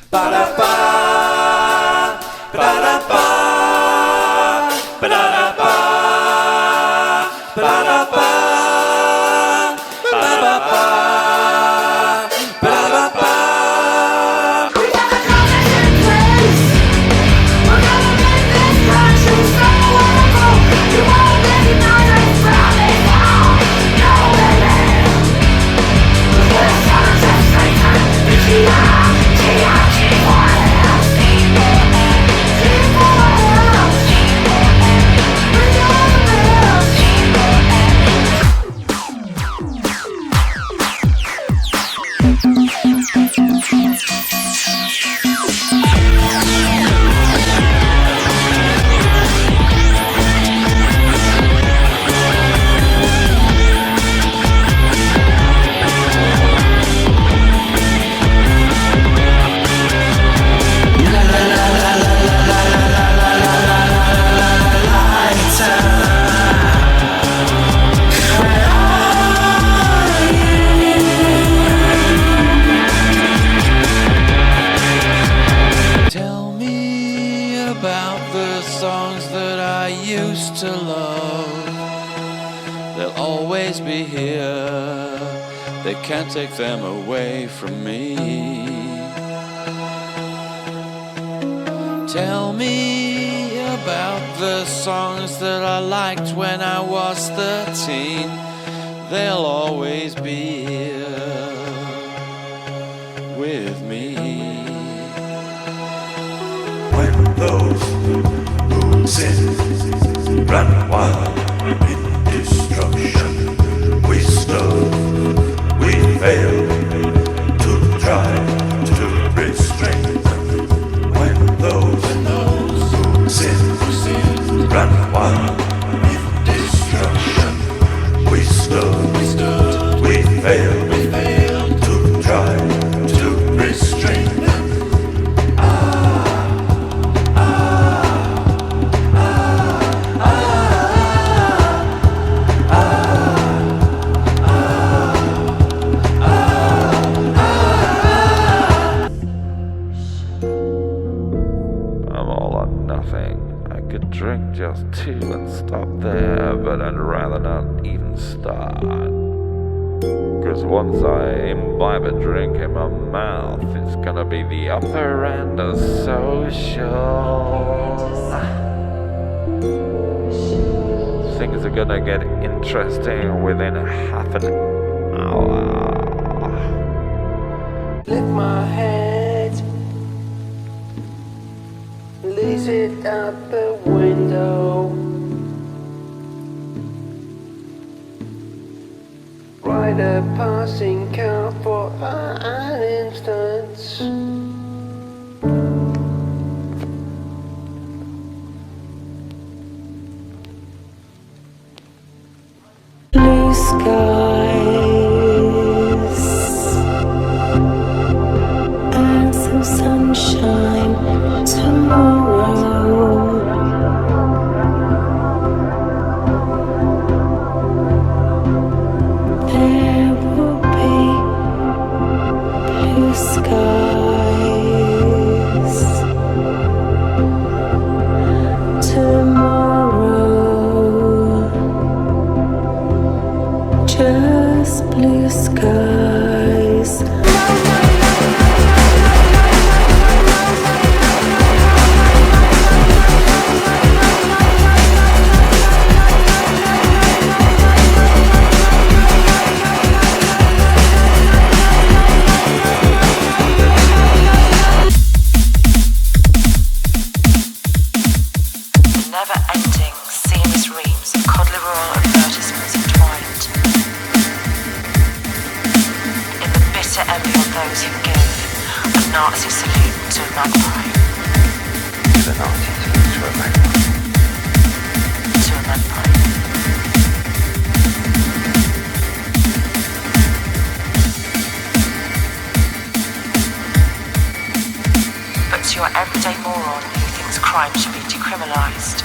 Ba-da-ba, ba-da-ba, ba-da-ba, ba-da-ba, ba-da-ba, ba-da-ba. We gotta come in place. We're gonna make this country so wonderful. You won't recognize us from it now. No living. The sons of Satan. Tell me about the songs that I used to love. They'll always be here. They can't take them away from me. Tell me about the songs that I liked when I was 13. They'll always be here with me. When those who sin run wild in destruction, we stir, we fail to try to restrain them. When those who sin run wild in destruction, we stir, we fail to try to restrain them. I'm all or nothing. I could drink just two and stop there, but I'd rather not even start. Cause once I imbibe a drink in my mouth, it's gonna be the upper end of social. Things are gonna get interesting within half an hour. Lift my head, lace it out the window. Ride a passing car for an instant. Blue skies and some sunshine tomorrow. There will be blue skies tomorrow. Just blue skies. Never-ending, seamless reams of cod liver oil advertisements entwined. In the bitter envy of those who give, a Nazi salute to a magpie. The Nazis to a magpie. To a magpie. But to your everyday moron who thinks crime should be decriminalised,